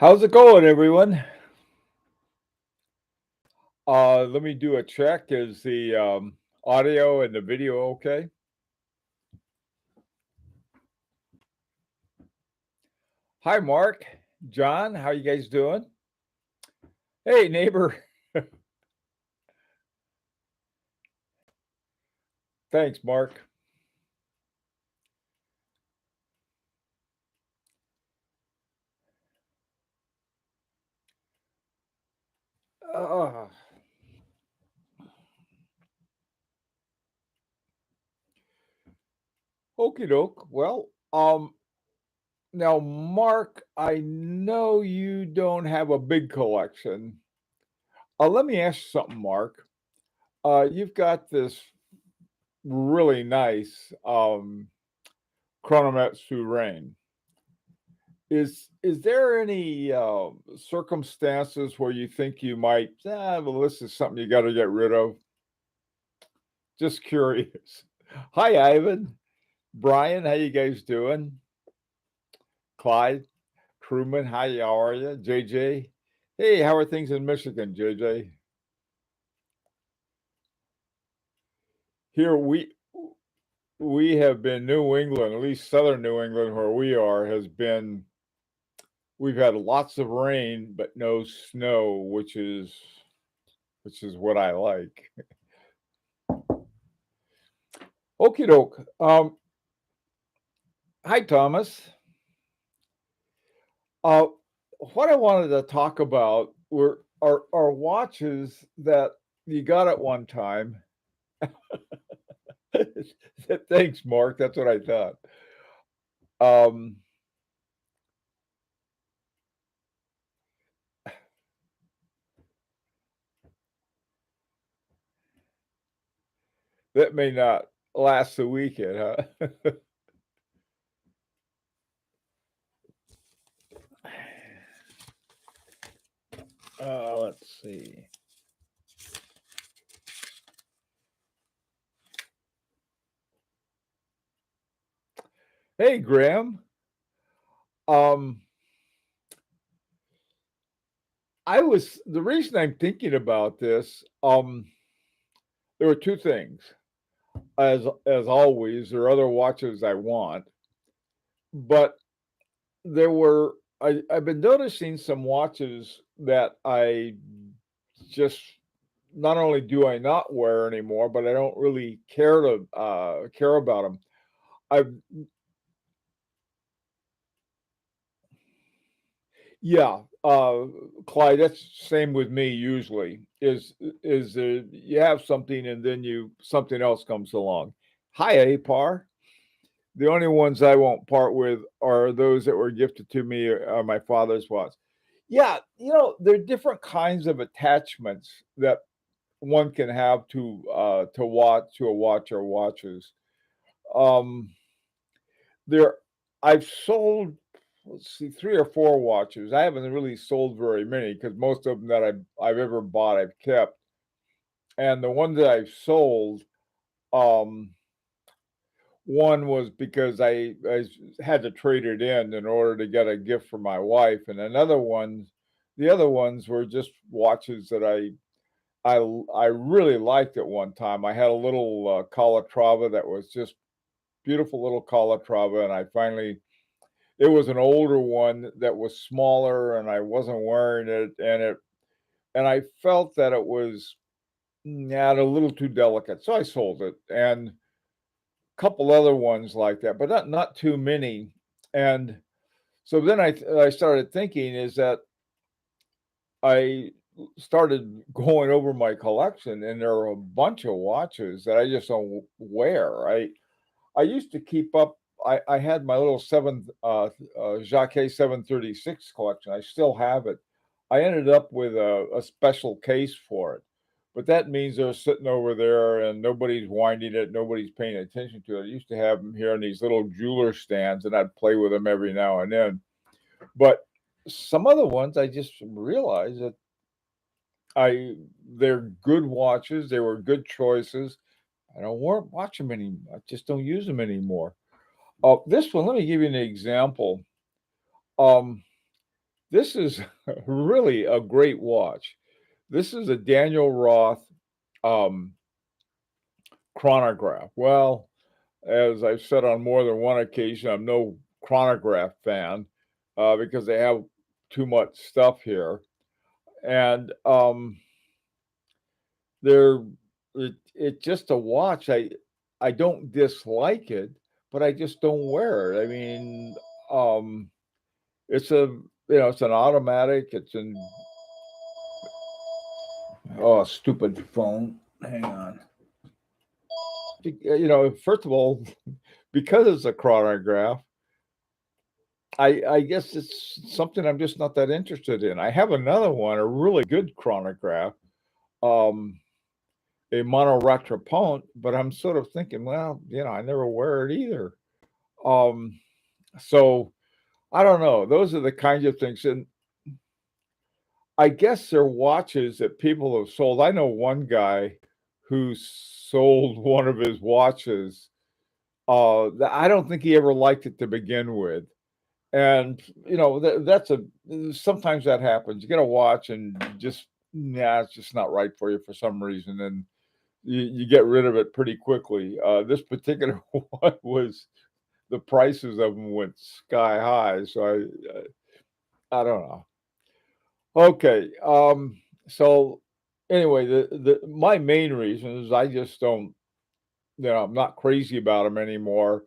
How's it going, everyone? Let me do a check. Is the audio and the video okay? Hi, Mark, John. How you guys doing? Hey, neighbor. Thanks, Mark. Uh, Okie doke. Well, now, Mark, I know you don't have a big collection. Let me ask you something, Mark. You've got this really nice chronometsu rain. Is there any, circumstances where you think you might, well, this is something you gotta get rid of"? Just curious. Hi, Ivan. Brian, how you guys doing? Clyde, Truman, hi, how are you? JJ? Hey, how are things in Michigan, JJ? Here we have been New England, at least Southern New England where we are, has been we've had lots of rain, but no snow, which is what I like. Okie doke. Hi, Thomas. Uh, what I wanted to talk about were are watches that you got at one time. Thanks, Mark. That's what I thought. Um, that may not last the weekend, huh? Let's see. Hey, Graham. Um, I was the reason I'm thinking about this. There were two things. As always, there are other watches I want, but there were I've been noticing some watches that I just not only do I not wear anymore, but I don't really care about them. I've Yeah, Clyde, that's same with me usually. You have something and then you something else comes along. Hi, Apar. The only ones I won't part with are those that were gifted to me are my father's watch. Yeah, there are different kinds of attachments that one can have to a watch or watches. Um, there I've sold, let's see, 3 or 4 watches. I haven't really sold very many because most of them that I've ever bought, I've kept. And the one that I've sold, um, one was because had to trade it in order to get a gift for my wife, and the other ones were just watches that I really liked at one time. I had a little, Calatrava that was just beautiful little Calatrava, and I finally it was an older one that was smaller, and I wasn't wearing it, and I felt that it was, a little too delicate, so I sold it, and a couple other ones like that, but not too many, and so then I started thinking is that I started going over my collection, and there are a bunch of watches that I just don't wear. I used to keep up. I had my little Jacquet 736 collection. I still have it. I ended up with a special case for it, but that means they're sitting over there and nobody's winding it. Nobody's paying attention to it. I used to have them here in these little jeweler stands, and I'd play with them every now and then. But some other ones, I just realized that I they're good watches. They were good choices. I don't watch them anymore. I just don't use them anymore. This one, let me give you an example. Um, This is really a great watch. This is a Daniel Roth um, chronograph. Well, as I've said on more than one occasion, I'm no chronograph fan because they have too much stuff here, and they're it just a watch. I don't dislike it, but I just don't wear it. I mean, um, it's a it's an automatic. It's an oh stupid phone. Hang on. First of all, because it's a chronograph, I guess it's something I'm just not that interested in. I have another one, a really good chronograph, um, a monoretrapont, but I'm sort of thinking, well, I never wear it either. Um, so I don't know. Those are the kinds of things, and I guess they're watches that people have sold. I know one guy who sold one of his watches. I don't think he ever liked it to begin with. And that's a sometimes that happens. You get a watch and just it's just not right for you for some reason, and you get rid of it pretty quickly. This particular one was the prices of them went sky high, so I don't know. Okay, so anyway, the my main reason is I just don't, I'm not crazy about them anymore.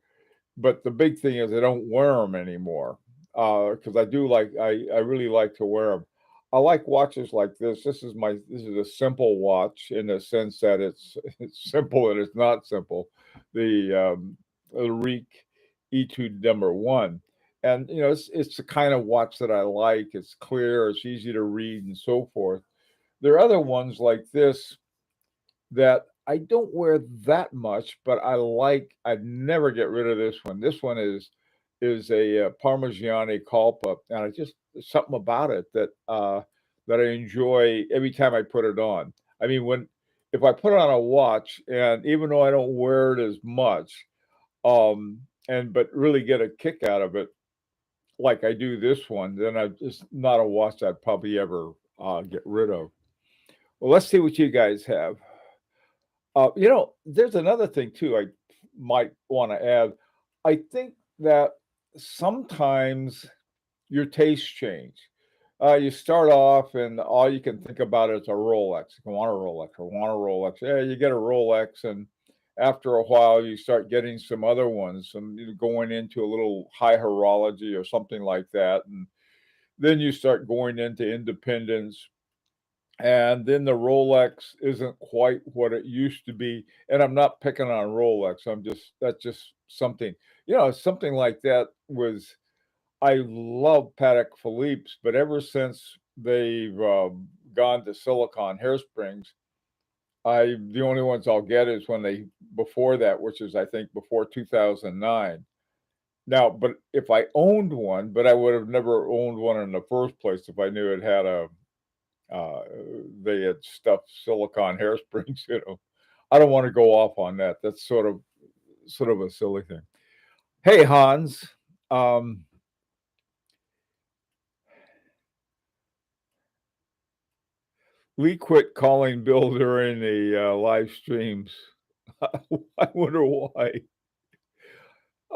But the big thing is I don't wear them anymore, because I really like to wear them. I like watches like this. This is a simple watch in the sense that it's simple and it's not simple. The Reek E2 number one, and it's the kind of watch that I like. It's clear, it's easy to read, and so forth. There are other ones like this that I don't wear that much, but I like. I'd never get rid of this one. This one is a Parmigiani Colpa, and I just there's something about it that I enjoy every time I put it on. I mean, when if I put on a watch, and even though I don't wear it as much, and but really get a kick out of it, like I do this one, then it's not a watch I'd probably ever get rid of. Well, let's see what you guys have. There's another thing too I might want to add. I think that sometimes your tastes change. You start off and all you can think about is a Rolex. You want a Rolex, I want a Rolex. Yeah, you get a Rolex, and after a while, you start getting some other ones, going into a little high horology or something like that, and then you start going into independence, and then the Rolex isn't quite what it used to be. And I'm not picking on Rolex. That's just something, something like that was, I love Patek Philippe's, but ever since they've gone to silicon hairsprings, the only ones I'll get is when before that, which is I think before 2009. Now, but if I owned one, but I would have never owned one in the first place if I knew it had uh, they had stuffed silicon hairsprings. I don't want to go off on that. That's sort of a silly thing. Hey, Hans, um, we quit calling Bill during the live streams. I wonder why.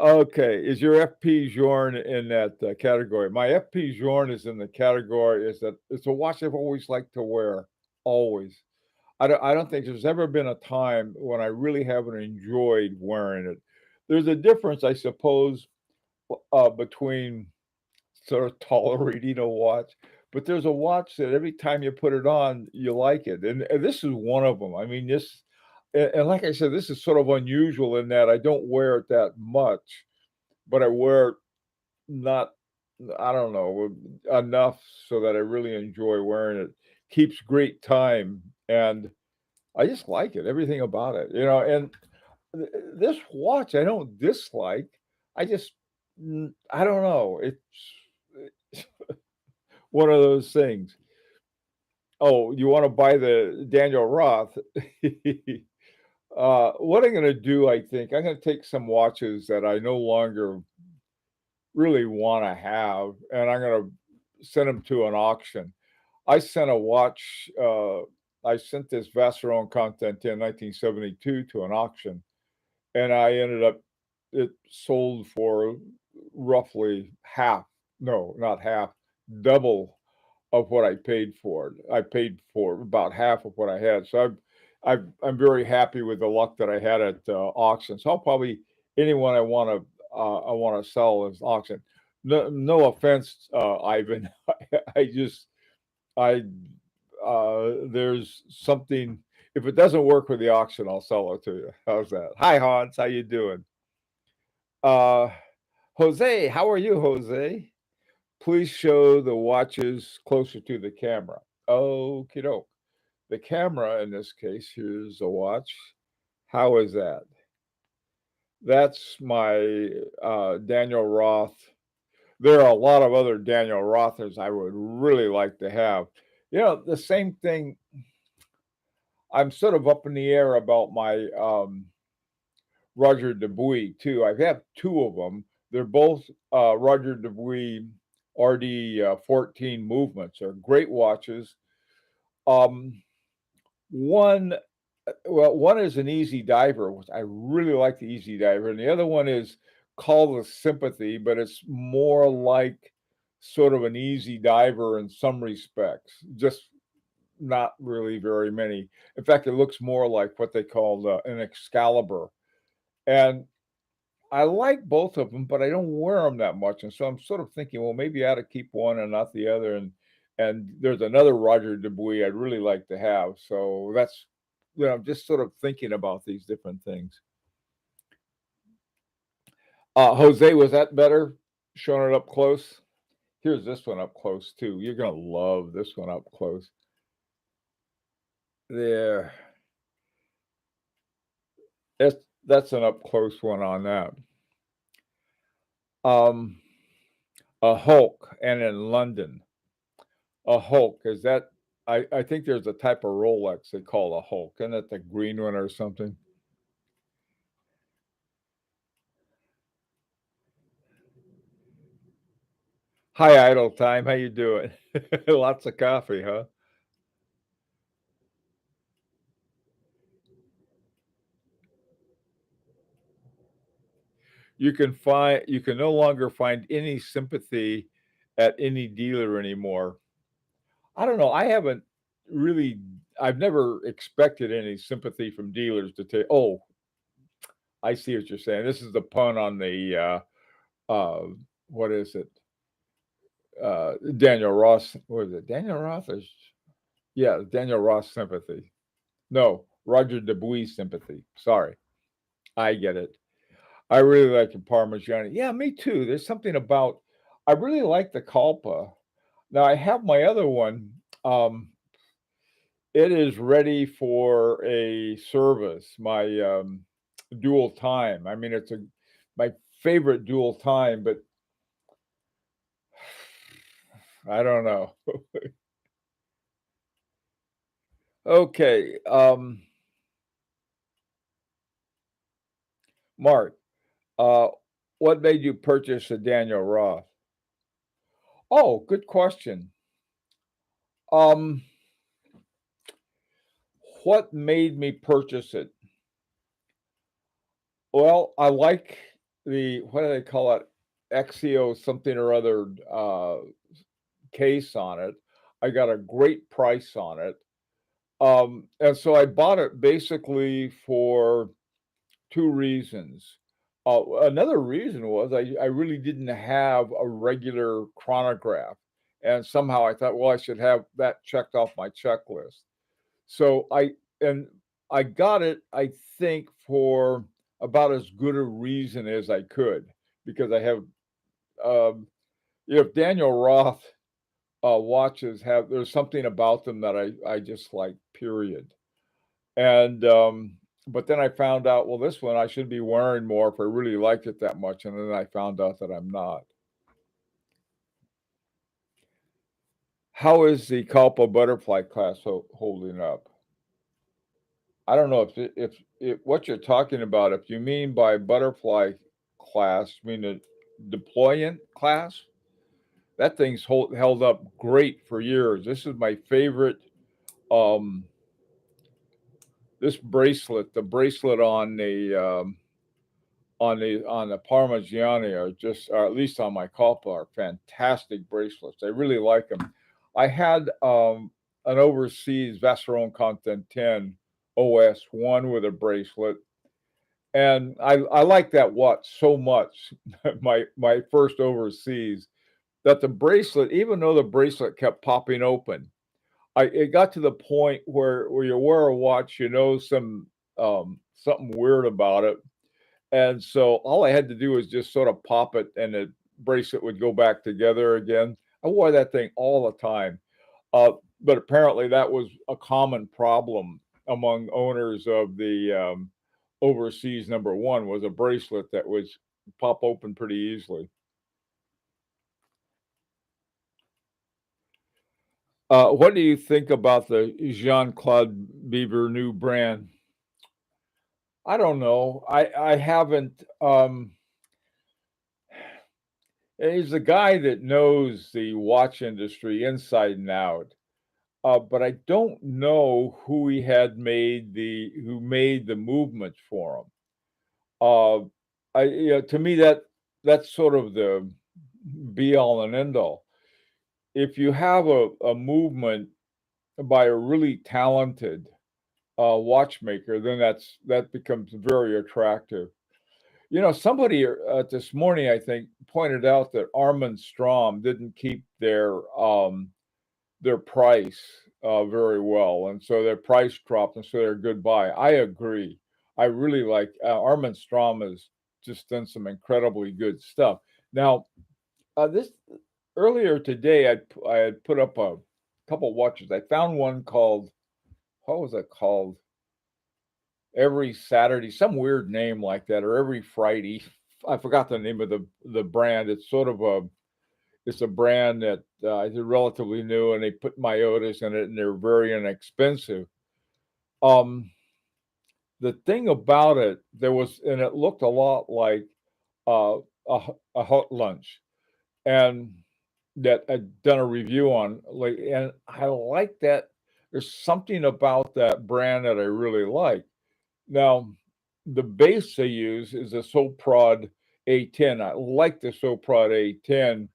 Okay, is your FP Journe in that category? My FP Journe is in the category is that it's a watch I've always liked to wear, always. I don't think there's ever been a time when I really haven't enjoyed wearing it. There's a difference, I suppose, between sort of tolerating a watch, but there's a watch that every time you put it on, you like it, and this is one of them. I mean, and like I said, this is sort of unusual in that I don't wear it that much, but I wear it not, I don't know, enough so that I really enjoy wearing it. Keeps great time, and I just like it, everything about it, and this watch I don't dislike. I just, I don't know. It's one of those things. Oh, you want to buy the Daniel Roth? What I'm going to do, I think, I'm going to take some watches that I no longer really want to have, and I'm going to sent them to an auction. I sent a watch. I sent this Vacheron Constantin 1972 to an auction, and I ended up it sold for roughly half. No, not half, double of what I paid for it. I paid for about half of what I had. So I'm very happy with the luck that I had at auction. So I'll probably anyone I want to sell is auction. No, no offense, Ivan. I just I there's something. If it doesn't work with the auction, I'll sell it to you. How's that? Hi Hans, how you doing? Uh, Jose, how are you, Jose? Please show the watches closer to the camera. Okie doke. The camera in this case, here's a watch. How is that? That's my Daniel Roth. There are a lot of other Daniel Rothers I would really like to have. You know, the same thing. I'm sort of up in the air about my Roger Dubuis too. I have two of them. They're both Roger Dubuis RD 14 movements. They're great watches. Um, one, one is an Easy Diver, which I really like the Easy Diver, and the other one is called the Sympathy, but it's more like sort of an Easy Diver in some respects. Just not really very many. In fact, it looks more like what they call an Excalibur. And I like both of them, but I don't wear them that much. And so I'm sort of thinking, well, maybe I ought to keep one and not the other. And there's another Roger Dubuis I'd really like to have. So that's I'm just sort of thinking about these different things. Jose, was that better? Showing it up close. Here's this one up close too. You're gonna love this one up close. There. That's that's an up close one on that. Um, a Hulk, and in London, a Hulk is that? I think there's a type of Rolex they call a Hulk, isn't it the green one or something? Hi, Idle Time. How you doing? Lots of coffee, huh? You can no longer find any sympathy at any dealer anymore. I don't know. I haven't really. I've never expected any sympathy from dealers to take. Oh, I see what you're saying. This is the pun on the what is it? Daniel Ross. What is it? Daniel Ross? Yeah, Daniel Ross sympathy. No, Roger Dubuis sympathy. Sorry, I get it. I really like the Parmigiani. Yeah, me too. There's something about. I really like the Culpa. Now I have my other one. Um, it is ready for a service. My dual time. I mean, it's a my favorite dual time, but I don't know. Okay, Mark, uh, what made you purchase a Daniel Roth? Oh, good question. Um, what made me purchase it? Well, I like the what do they call it? Exio something or other case on it. I got a great price on it. And so I bought it basically for two reasons. Another reason was I really didn't have a regular chronograph. And somehow I thought, well, I should have that checked off my checklist. So and I got it, I think, for about as good a reason as I could because I have, um, if Daniel Roth watches have, there's something about them that I just like, period. And but then I found out, well, this one I should be wearing more if I really liked it that much, and then I found out that I'm not. How is the Culpa butterfly class holding up? I don't know if what you're talking about, if you mean by butterfly class, you mean the deployant class? That thing's held up great for years. This is my favorite. Um, this bracelet, the bracelet on the Parmigiani are just, or at least on my Copa, are fantastic bracelets. I really like them. I had an overseas Vacheron Constantin OS1 with a bracelet, and I like that watch so much. My first overseas, that the bracelet, even though the bracelet kept popping open, it got to the point where you wear a watch, something weird about it, and so all I had to do was just sort of pop it, and the bracelet would go back together again. I wore that thing all the time. Uh, but apparently that was a common problem among owners of the overseas number one, was a bracelet that was pop open pretty easily. What do you think about the Jean-Claude Bieber new brand? I don't know. I haven't. He's a guy that knows the watch industry inside and out. But I don't know who made the movement for him. Uh, to me, that's sort of the be all and end all. If you have a movement by a really talented watchmaker, then that becomes very attractive. Somebody this morning, I think, pointed out that Armand Strom didn't keep their price very well, and so their price dropped, and so they're good buy. I agree. I really like Armand Strom has just done some incredibly good stuff. Now, this earlier today, I had put up a couple watches. I found one called, what was it called? Every Saturday, some weird name like that, or every Friday. I forgot the name of the brand. It's a brand that is relatively new, and they put Myotis in it, and they're very inexpensive. Um, the thing about it, and it looked a lot like a hot lunch, and that I'd done a review on, like, and I like that. There's something about that brand that I really like. Now, the base they use is a Soprod A10. I like the Soprod A10,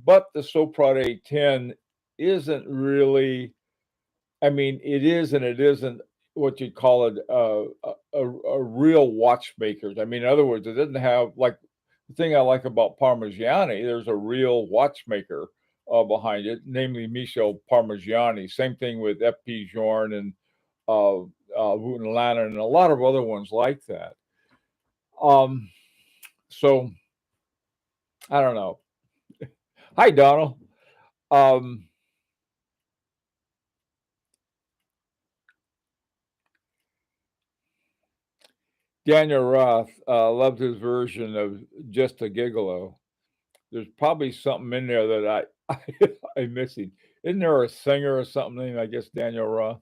but the Soprod A10 isn't really, I mean, it is and it isn't what you'd call it a real watchmaker. I mean, in other words, it doesn't have, like, the thing I like about Parmigiani, there's a real watchmaker behind it, namely Michel Parmigiani. Same thing with F.P. Journe and Wooten Lannon and a lot of other ones like that. Um, so I don't know. Hi, Donald. Um, Daniel Roth loved his version of Just a Gigolo. There's probably something in there that I'm missing. Isn't there a singer or something named, I guess, Daniel Roth?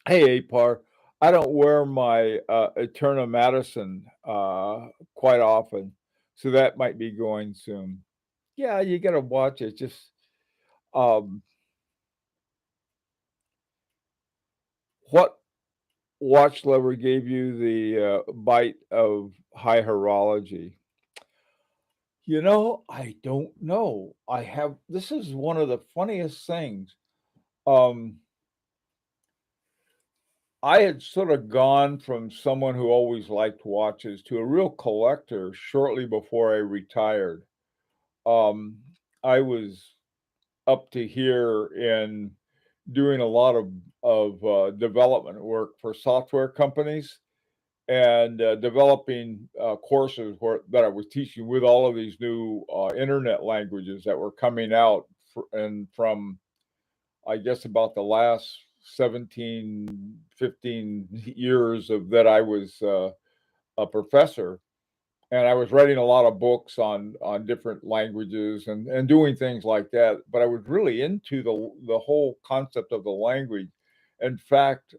Hey, Apar. I don't wear my Eterna Madison quite often, so that might be going soon. Yeah, you got to watch it. Just um, what watch lover gave you the bite of high horology? I don't know. This is one of the funniest things. Um, I had sort of gone from someone who always liked watches to a real collector shortly before I retired. Um, I was up to here in doing a lot of development work for software companies, and developing courses that I was teaching with all of these new internet languages that were coming out, and from, I guess, about the last 17, 15 years of that I was a professor, and I was writing a lot of books on different languages and doing things like that. But I was really into the whole concept of the language. In fact,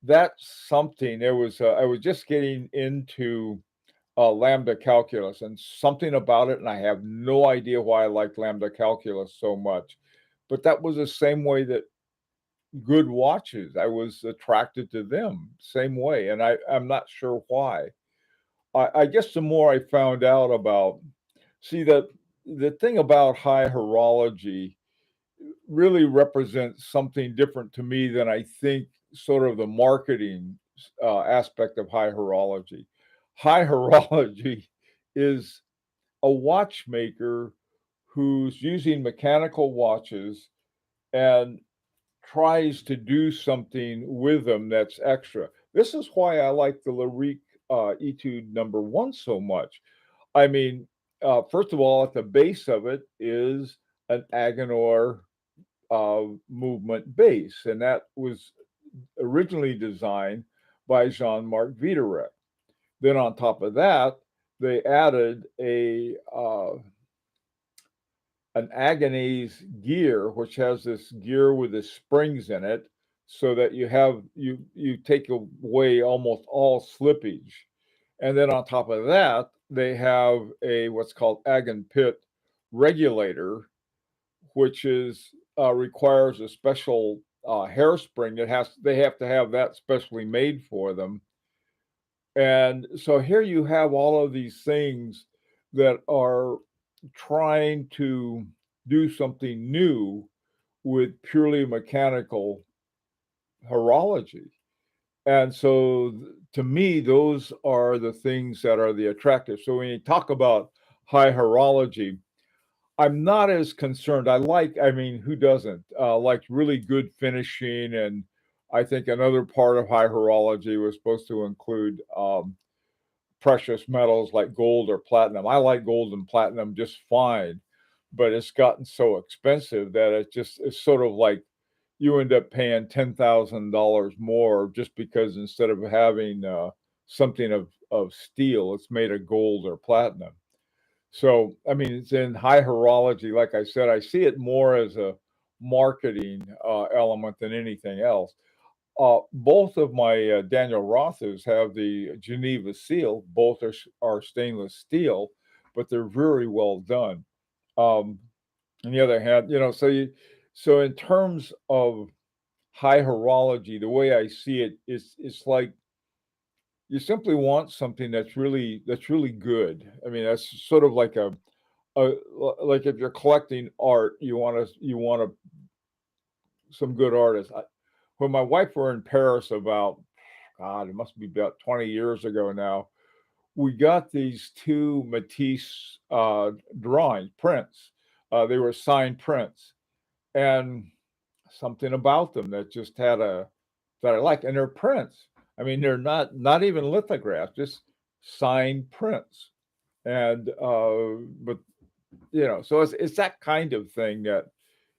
that's something. I was just getting into Lambda calculus, and something about it, and I have no idea why I liked lambda calculus so much, but that was the same way that good watches, I was attracted to them, same way, and I'm not sure why. I guess the more I found out about see, the thing about high horology really represents something different to me than I think sort of the marketing aspect of high horology. High horology is a watchmaker who's using mechanical watches and tries to do something with them that's extra. This is why I like the Larique Etude number one so much. I mean, first of all, at the base of it is an Agenor movement base, and that was originally designed by Jean-Marc Viderec. Then on top of that, they added a an Agonese gear, which has this gear with the springs in it, so that you take away almost all slippage. And then on top of that, they have a what's called Agon pit regulator, which is requires a special hairspring that has they have to have that specially made for them. And so here you have all of these things that are trying to do something new with purely mechanical horology. And so to me, those are the things that are the attractive. So when you talk about high horology, I'm not as concerned. I mean, who doesn't like really good finishing? And I think another part of high horology was supposed to include precious metals like gold or platinum. I like gold and platinum just fine, but it's gotten so expensive that it's sort of like you end up paying $10,000 more just because instead of having something of steel, it's made of gold or platinum. So, I mean, it's in high horology. Like I said, I see it more as a marketing element than anything else. Both of my Daniel Rothes have the Geneva seal. Both are stainless steel, but they're very well done. Um, on the other hand, so in terms of high horology, the way I see it is it's like you simply want something that's really good. I mean, that's sort of like a like if you're collecting art, you want some good artists. When my wife were in Paris about God, it must be about 20 years ago now. We got these two Matisse drawings, prints. They were signed prints, and something about them that just had a that I like, and they're prints. I mean, they're not even lithographs, just signed prints. And but so it's that kind of thing that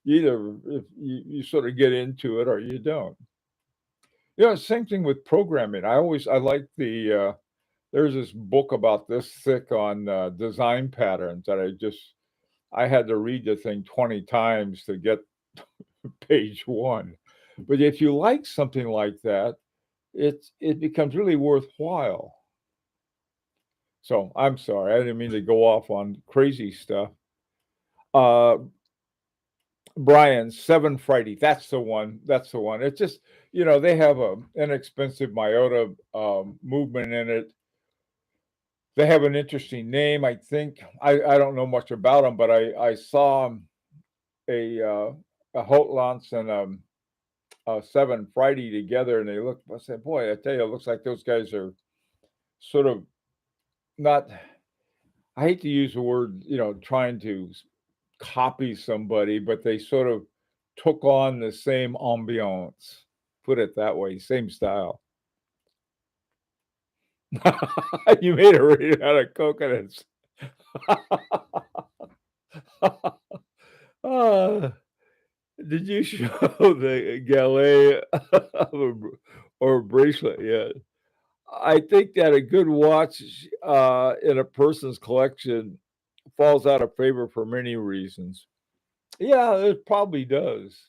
either if you sort of get into it or you don't. Same thing with programming. I like there's this book about this thick on design patterns that I had to read the thing 20 times to get page one. But if you like something like that, it becomes really worthwhile. So I'm sorry, I didn't mean to go off on crazy stuff. Uh, Brian, Seven Friday, that's the one. That's the one. It's just they have a inexpensive Myota movement in it. They have an interesting name. I think I don't know much about them, but I saw a Hotlance and Seven Friday together, and they look. I said, boy, I tell you, it looks like those guys are sort of not. I hate to use the word, trying to copy somebody, but they sort of took on the same ambiance. Put it that way, same style. You made a read out of coconuts. Ah, did you show the galet or bracelet yet? I think that a good watch in a person's collection falls out of favor for many reasons. Yeah, it probably does.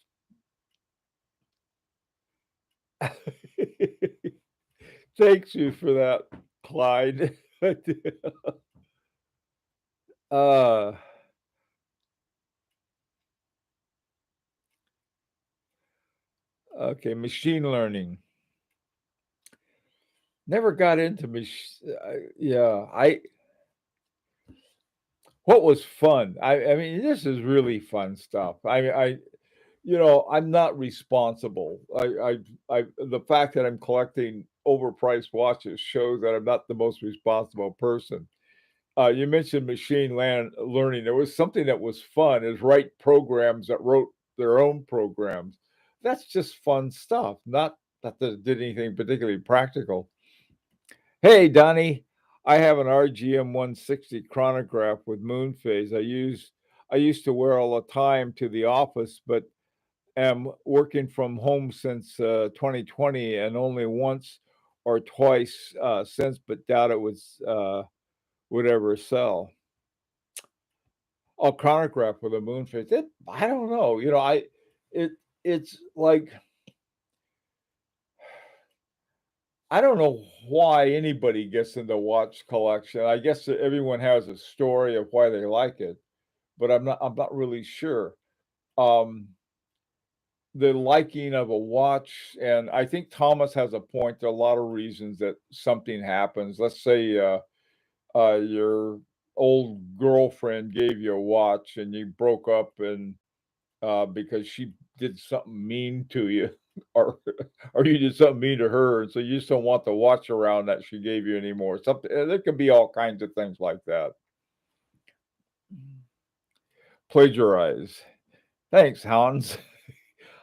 Thanks you for that, Clyde. uh, okay, machine learning. Never got into yeah, what was fun? I mean, this is really fun stuff. I'm not responsible. The fact that I'm collecting overpriced watches shows that I'm not the most responsible person. You mentioned learning. There was something that was fun is write programs that wrote their own programs. That's just fun stuff, not that they did anything particularly practical. Hey, Donnie, I have an RGM 160 chronograph with moon phase. I used to wear all the time to the office, but am working from home since 2020 and only once or twice since, but doubt it would ever sell. A chronograph with a moon phase. I don't know. It it's like I don't know why anybody gets into watch collection. I guess that everyone has a story of why they like it, but I'm not really sure. Um, the liking of a watch, and I think Thomas has a point. There are a lot of reasons that something happens. Let's say your old girlfriend gave you a watch and you broke up, and because she did something mean to you, or or you did something mean to her, and so you just don't want the watch around that she gave you anymore. Something there could be all kinds of things like that. Plagiarize. Thanks, Hans.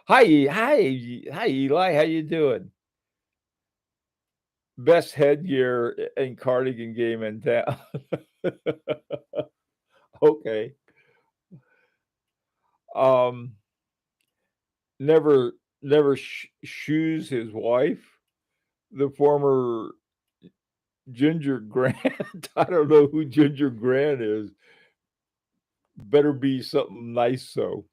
Hi, Eli. How you doing? Best headgear and cardigan game in town. Okay. Um, never, never shoes his wife. The former Ginger Grant. I don't know who Ginger Grant is. Better be something nice. So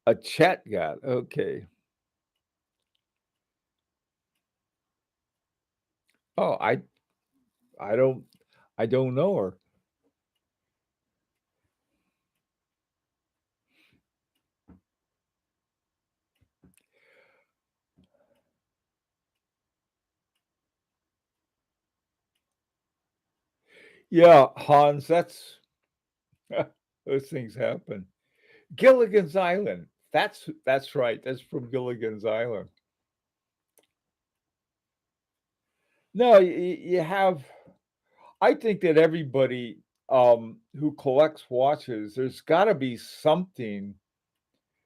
a chat got okay. Oh, I don't I don't know her. Yeah, Hans. Those things happen. Gilligan's Island. That's right. That's from Gilligan's Island. No, you have. I think that everybody who collects watches, there's got to be something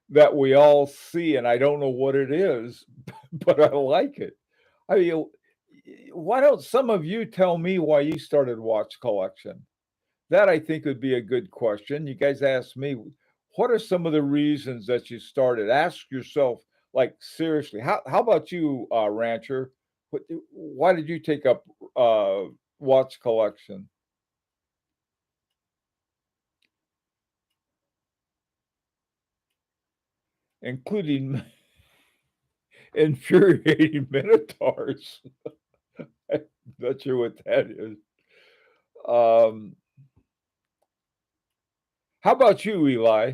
that we all see, and I don't know what it is, but I like it. I mean, why don't some of you tell me why you started watch collection? That I think would be a good question. You guys ask me, what are some of the reasons that you started? Ask yourself, like seriously. How about you, Rancher? Why did you take up watch collection, including infuriating minotaurs? I'm not sure what that is. Um, how about you, Eli?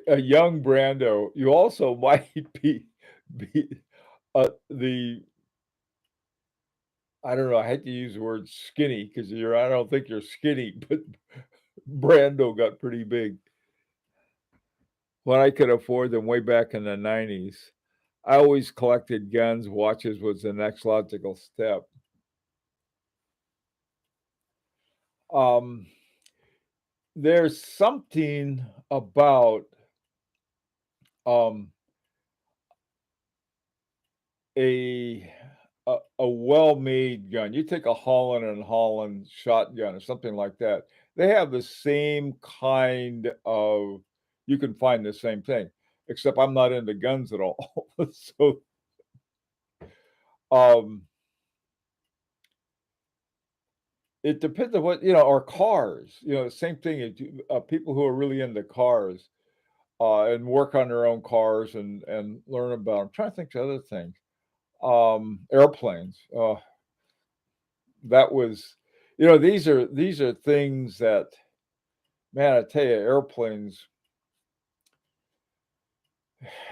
A young Brando. You also might be the I don't know. I hate to use the word skinny because you're. I don't think you're skinny, but Brando got pretty big when I could afford them way back in the '90s. I always collected guns. Watches was the next logical step. Um, there's something about um, a a well-made gun. You take a Holland and Holland shotgun or something like that. They have the same kind of. You can find the same thing, except I'm not into guns at all. So, um, it depends on what, you know, our cars, you know, same thing. People who are really into cars and work on their own cars and learn about 'em. I'm trying to think of other things. Airplanes. That was, you know, these are things that, man, I tell you, airplanes,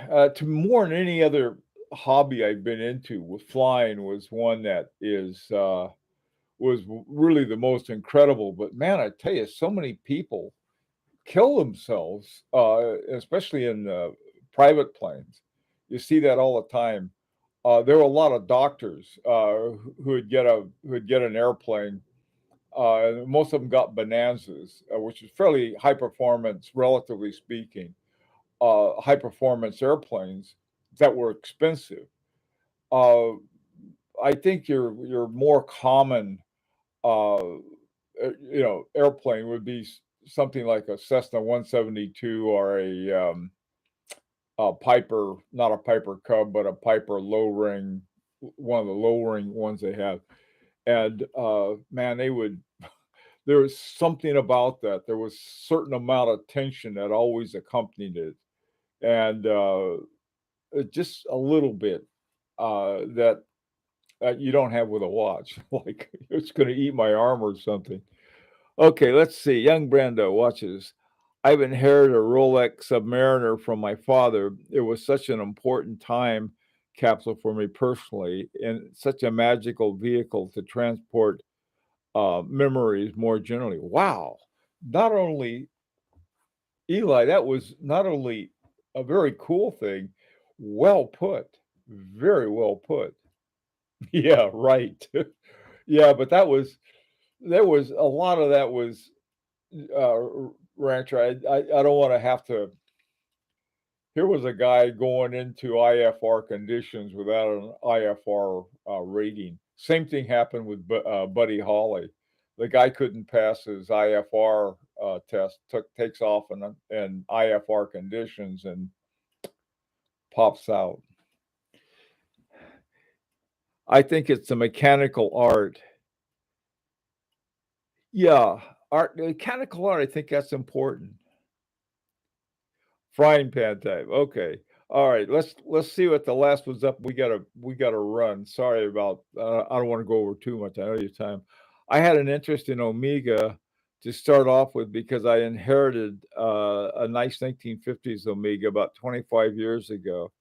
to more than any other hobby I've been into, with flying was one that was really the most incredible. But man, I tell you, so many people kill themselves, especially in private planes. You see that all the time. There were a lot of doctors who would get an airplane. And most of them got Bonanzas, which is fairly high performance, relatively speaking, high performance airplanes that were expensive. Uh, I think your more common, you know, airplane would be something like a Cessna 172 or a Piper, not a Piper Cub, but a Piper low ring, one of the low ring ones they have. And man, they would. There was something about that. There was certain amount of tension that always accompanied it, and just a little bit that you don't have with a watch. Like it's going to eat my arm or something. Okay, let's see. Young Brando watches. I've inherited a Rolex Submariner from my father. It was such an important time capsule for me personally, and such a magical vehicle to transport memories more generally. Wow. Not only, Eli, that was not only a very cool thing, well put, very well put. Yeah, right. Yeah, but there was a lot of that was rancher. I don't want to have to. Here was a guy going into IFR conditions without an IFR rating. Same thing happened with Buddy Holly. The guy couldn't pass his IFR test. Takes off in IFR conditions and pops out. I think it's a mechanical art. Yeah, art, mechanical art. I think that's important. Frying pan type. Okay. All right. Let's see what the last one's up. We gotta run. Sorry about. I don't want to go over too much. I know your time. I had an interest in Omega to start off with because I inherited a nice 1950s Omega about 25 years ago.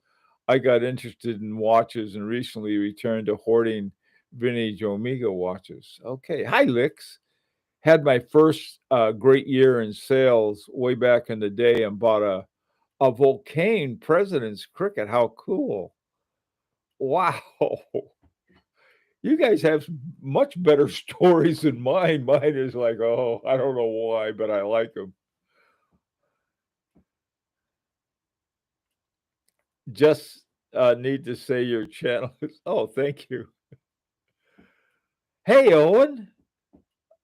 I got interested in watches and recently returned to hoarding vintage Omega watches. Okay. Hi, Licks. Had my first great year in sales way back in the day and bought a Volcane President's Cricket. How cool. Wow. You guys have much better stories than mine. Mine is like, oh, I don't know why, but I like them. Just need to say your channel is, oh, thank you. Hey, Owen,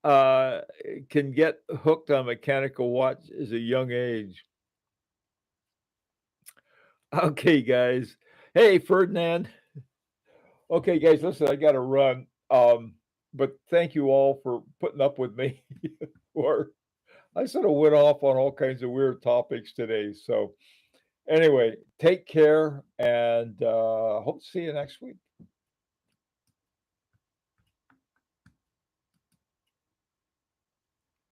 uh, can get hooked on mechanical watch as a young age. Okay, guys. Hey, Ferdinand. Okay, guys, listen, I got to run. But thank you all for putting up with me. Or I sort of went off on all kinds of weird topics today. So anyway, take care and hope to see you next week.